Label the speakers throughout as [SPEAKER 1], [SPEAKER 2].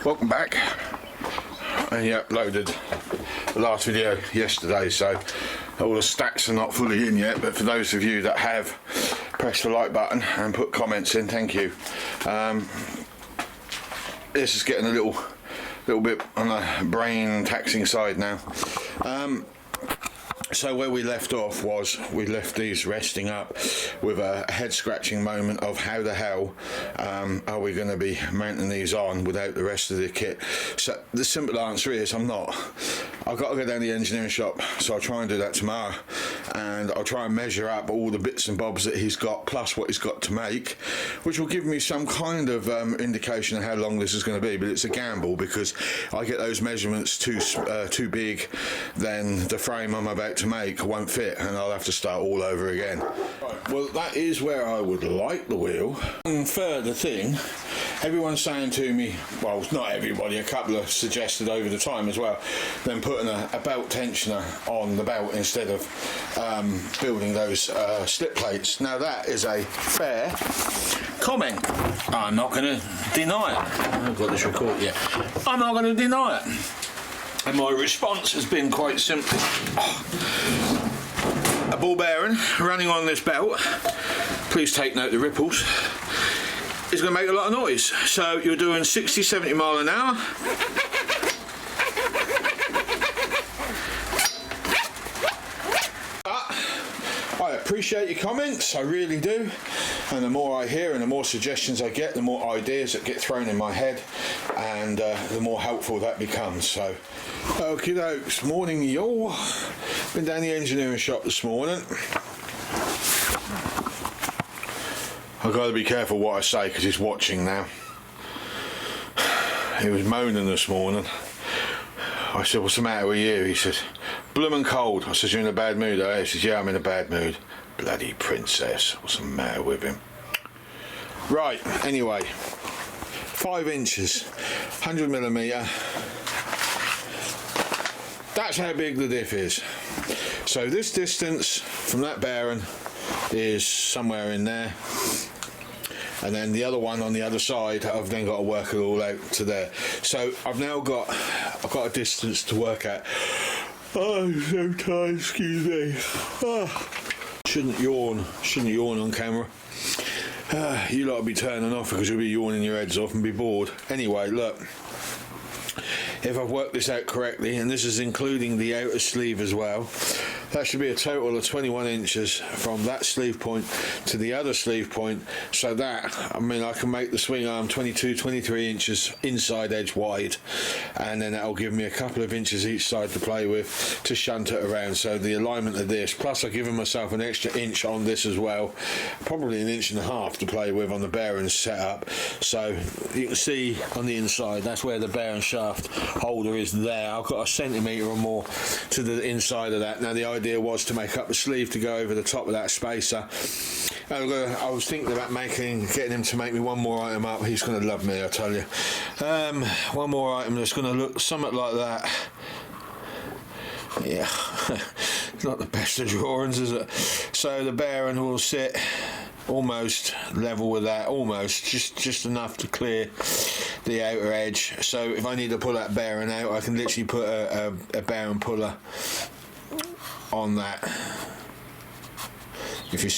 [SPEAKER 1] Welcome back. I uploaded the last video yesterday, so all the stats are not fully in yet, but for those of you that have pressed the like button and put comments in, thank you. This is getting a little bit on the brain taxing side now. So where we left off was we left these resting up with a head scratching moment of how the hell are we going to be mounting these on without the rest of the kit. So the simple answer is I'm not. I've got to go down to the engineering shop, so I'll try and do that tomorrow, and I'll try and measure up all the bits and bobs that he's got plus what he's got to make, which will give me some kind of indication of how long this is going to be. But it's a gamble because I get those measurements too big, then the frame I'm about to make won't fit and I'll have to start all over again. Well, that is where I would like the wheel. And further thing, everyone's saying to me, well, not everybody, a couple have suggested over the time as well, then putting a belt tensioner on the belt instead of building those slip plates. Now that is a fair comment. I'm not going to deny it. I haven't got this record yet. I'm not going to deny it. And my response has been quite simply, a ball bearing running on this belt, please take note of the ripples, is going to make a lot of noise. So you're doing 60-70 mile an hour. I appreciate your comments, I really do, and the more I hear and the more suggestions I get, the more ideas that get thrown in my head, and the more helpful that becomes. So okie dokes, morning y'all. Been down the engineering shop this morning. I've got to be careful what I say because he's watching now. He was moaning this morning. I said, what's the matter with you? He said, bloomin' cold. I said, you're in a bad mood, eh? He says, yeah, I'm in a bad mood. Bloody princess. What's the matter with him? Right, anyway. 5 inches. 100mm. That's how big the diff is. So this distance from that bearing is somewhere in there. And then the other one on the other side, I've then got to work it all out to there. So I've got a distance to work at. Oh, I'm so tired, excuse me. Shouldn't yawn on camera. You lot will be turning off because you'll be yawning your heads off and be bored. Anyway, look. If I've worked this out correctly, and this is including the outer sleeve as well, that should be a total of 21 inches from that sleeve point to the other sleeve point. So that, I mean, I can make the swing arm 22-23 inches inside edge wide, and then that'll give me a couple of inches each side to play with to shunt it around. So the alignment of this, plus I've given myself an extra inch on this as well, probably an inch and a half to play with on the bearing setup. So you can see on the inside, that's where the bearing shaft holder is there. I've got a centimetre or more to the inside of that. Now the idea was to make up the sleeve to go over the top of that spacer. I was thinking about getting him to make me one more item up. He's going to love me, I tell you. One more item that's going to look something like that. Yeah, it's not the best of drawings, is it? So the bearing will sit almost level with that, almost just enough to clear the outer edge. So if I need to pull that bearing out, I can literally put a bearing puller on that. If you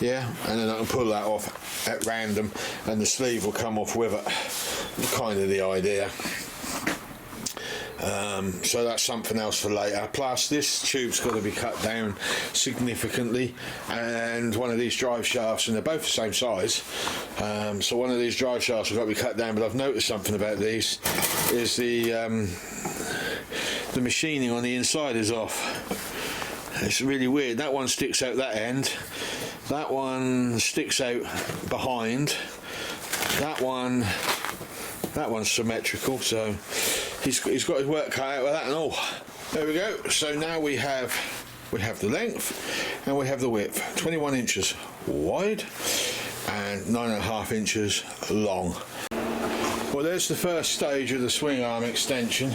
[SPEAKER 1] yeah, and then I can pull that off at random and the sleeve will come off with it. Kind of the idea. So that's something else for later. Plus this tube's got to be cut down significantly, and one of these drive shafts, and they're both the same size, so one of these drive shafts has got to be cut down. But I've noticed something about these, is the machining on the inside is off. It's really weird. That one sticks out that end, that one sticks out behind, that one's symmetrical, so he's got his work cut out with that and all. There we go. So now we have the length and we have the width. 21 inches wide and 9.5 inches long. Well, there's the first stage of the swing arm extension.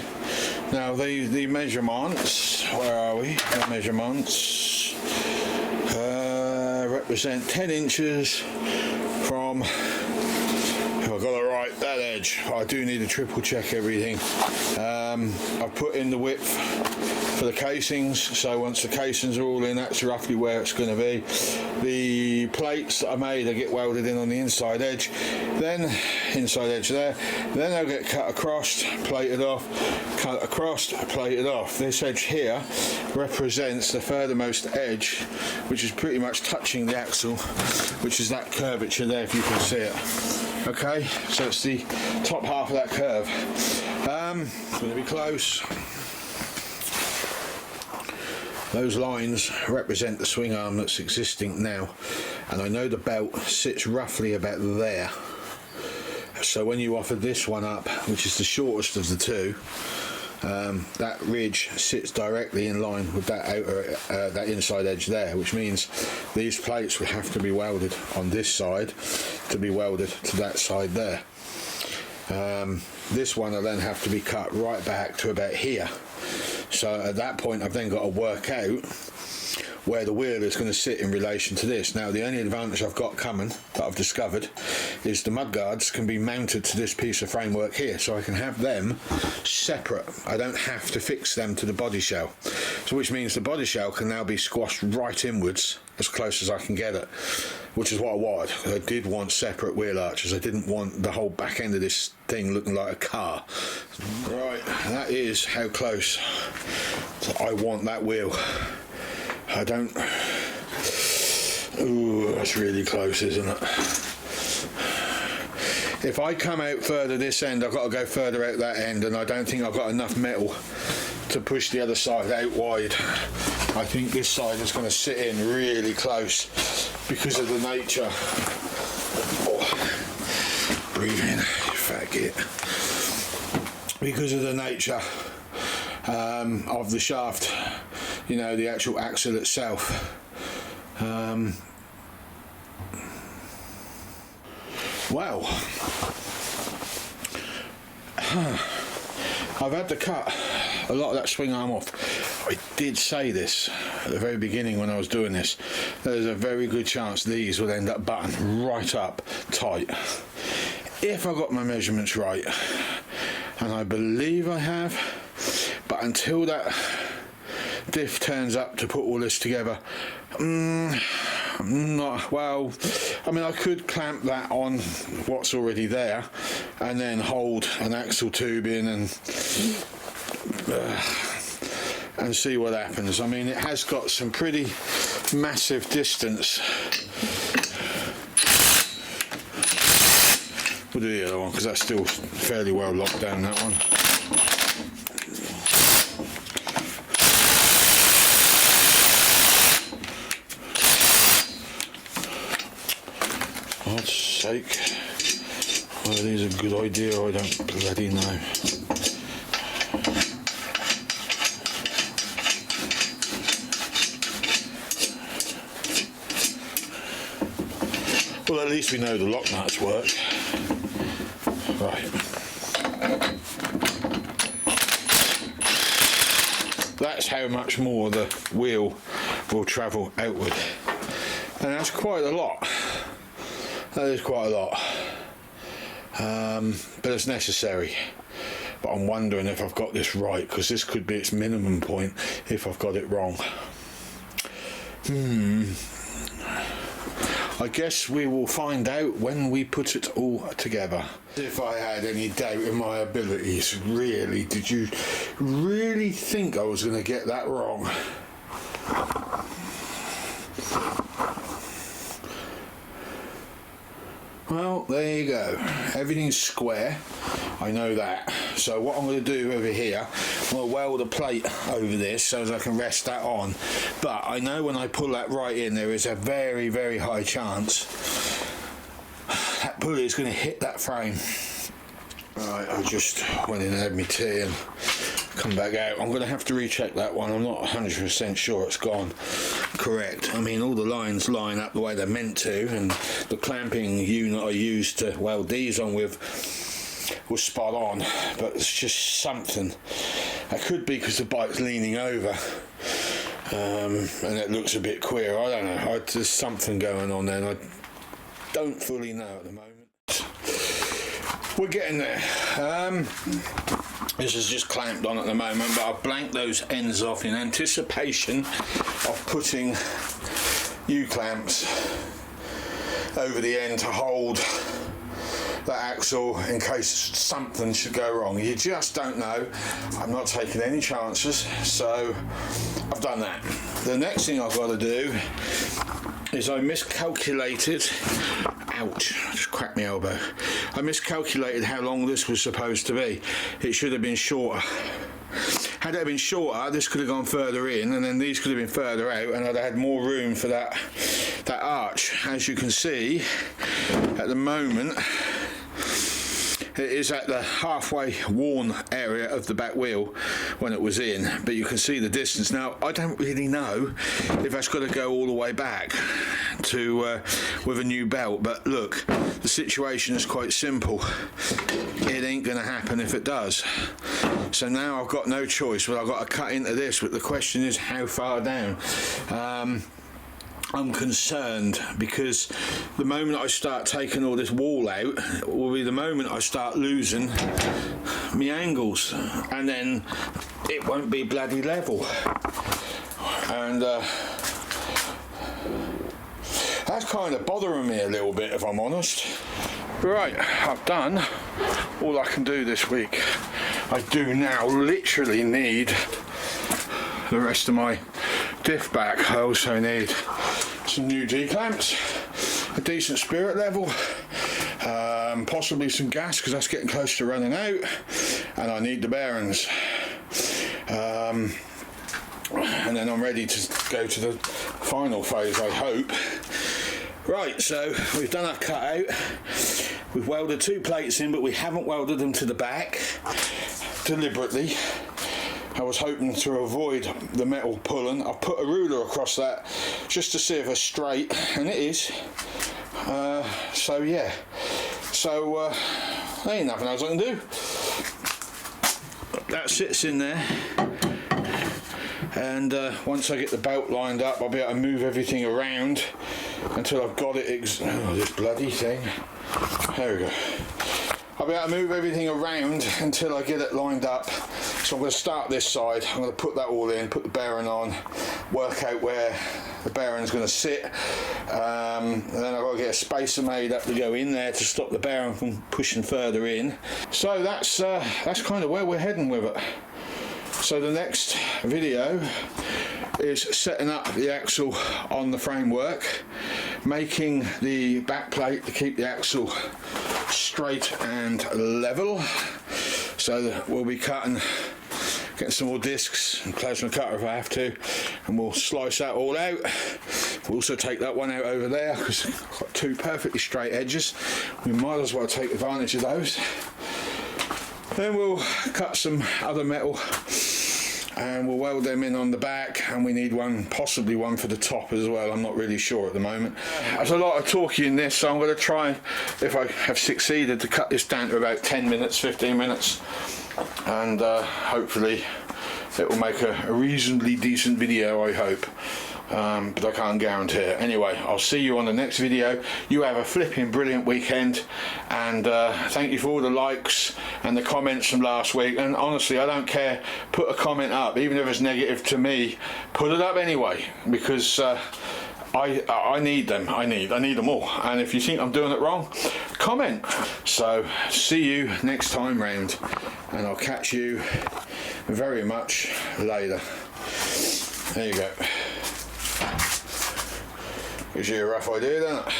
[SPEAKER 1] Now the measurements, where are we? The measurements. represent 10 inches from, if I got it right, that edge. I do need to triple check everything. I've put in the width for the casings, so once the casings are all in, that's roughly where it's going to be. The plates that I made, I get welded in on the inside edge, then inside edge there, then they'll get cut across, plated off, cut across, plated off. This edge here represents the furthermost edge, which is pretty much touching the axle, which is that curvature there, if you can see it. Okay, so it's the top half of that curve. It's going to be close. Those lines represent the swing arm that's existing now, and I know the belt sits roughly about there. So when you offer this one up, which is the shortest of the two, that ridge sits directly in line with that outer, that inside edge there, which means these plates will have to be welded on this side to be welded to that side there. This one will then have to be cut right back to about here. So at that point I've then got to work out where the wheel is going to sit in relation to this. Now the only advantage I've got coming, that I've discovered, is the mudguards can be mounted to this piece of framework here, so I can have them separate. I don't have to fix them to the body shell, so which means the body shell can now be squashed right inwards as close as I can get it, which is what I wanted. I did want separate wheel arches. I didn't want the whole back end of this thing looking like a car. Right, that is how close I want that wheel. I don't... Ooh, that's really close, isn't it? If I come out further this end, I've got to go further out that end, and I don't think I've got enough metal to push the other side out wide. I think this side is going to sit in really close because of the nature. Oh, breathe in, you fat git. Because of the nature of the shaft, you know, the actual axle itself. Well, I've had to cut a lot of that swing arm off. I did say this at the very beginning when I was doing this. There's a very good chance these will end up buttoned right up tight. If I got my measurements right, and I believe I have, but until that diff turns up to put all this together, not well. I mean, I could clamp that on what's already there and then hold an axle tube in and see what happens. I mean, it has got some pretty massive distance. We'll do the other one because that's still fairly well locked down, that one. God's sake, whether these are a good idea I don't bloody know. Well, at least we know the lock nuts work. Right. That's how much more the wheel will travel outward. And that's quite a lot. That is quite a lot. But it's necessary. But I'm wondering if I've got this right, because this could be its minimum point if I've got it wrong. I guess we will find out when we put it all together. If I had any doubt in my abilities, really, did you really think I was going to get that wrong? Well, there you go. Everything's square. I know that. So what I'm going to do over here, I'm going to weld a plate over this so as I can rest that on. But I know when I pull that right in, there is a very, very high chance that pulley is going to hit that frame. Right, I just went in and had my tea and come back out. I'm going to have to recheck that one. I'm not 100% sure it's gone correct. I mean, all the lines line up the way they're meant to, and the clamping unit I used to weld these on with was spot on, but it's just something. It could be because the bike's leaning over. and it looks a bit queer. I don't know, there's something going on there and I don't fully know at the moment. We're getting there. This is just clamped on at the moment, but I've blanked those ends off in anticipation of putting U-clamps over the end to hold that axle in case something should go wrong. You just don't know. I'm not taking any chances, so I've done that. The next thing I've got to do is I miscalculated. Ouch, I just cracked my elbow. I miscalculated how long this was supposed to be. It should have been shorter. Had it been shorter, this could have gone further in, and then these could have been further out, and I'd have had more room for that arch. As you can see, at the moment, it is at the halfway worn area of the back wheel when it was in, but you can see the distance. Now, I don't really know if that's got to go all the way back to with a new belt, but look, the situation is quite simple. It ain't going to happen if it does. So now I've got no choice, but I've got to cut into this, but the question is how far down. I'm concerned because the moment I start taking all this wall out will be the moment I start losing my angles, and then it won't be bloody level, and that's kind of bothering me a little bit, if I'm honest. Right, I've done all I can do this week. I do now literally need the rest of my diff back. I also need some new D-clamps, a decent spirit level, possibly some gas because that's getting close to running out, and I need the bearings. And then I'm ready to go to the final phase, I hope. Right, so we've done our cutout. We've welded 2 plates in, but we haven't welded them to the back deliberately. I was hoping to avoid the metal pulling. I've put a ruler across that just to see if it's straight, and it is. So yeah, so there ain't nothing else I can do. That sits in there, and once I get the belt lined up, I'll be able to move everything around until I've got it. Oh, this bloody thing. There we go. I'll be able to move everything around until I get it lined up. So I'm going to start this side, I'm going to put that all in, put the bearing on, work out where the bearing's going to sit, and then I've got to get a spacer made up to go in there to stop the bearing from pushing further in. So that's kind of where we're heading with it. So the next video is setting up the axle on the framework, making the back plate to keep the axle straight and level. So we'll be getting some more discs and plasma cutter if I have to, and we'll slice that all out. We'll also take that one out over there because I've got 2 perfectly straight edges. We might as well take advantage of those. Then we'll cut some other metal and we'll weld them in on the back, and we need one, possibly one for the top as well. I'm not really sure at the moment. There's a lot of talking in this, so I'm going to try, if I have succeeded, to cut this down to about 10 minutes, 15 minutes, and hopefully it will make a reasonably decent video, I hope. But I can't guarantee it. Anyway, I'll see you on the next video. You have a flipping brilliant weekend, and thank you for all the likes and the comments from last week. And honestly, I don't care, put a comment up, even if it's negative to me, put it up anyway, because I need them. I need them all. And if you think I'm doing it wrong, comment. So see you next time round, and I'll catch you very much later. There you go. Gives you a rough idea, doesn't it?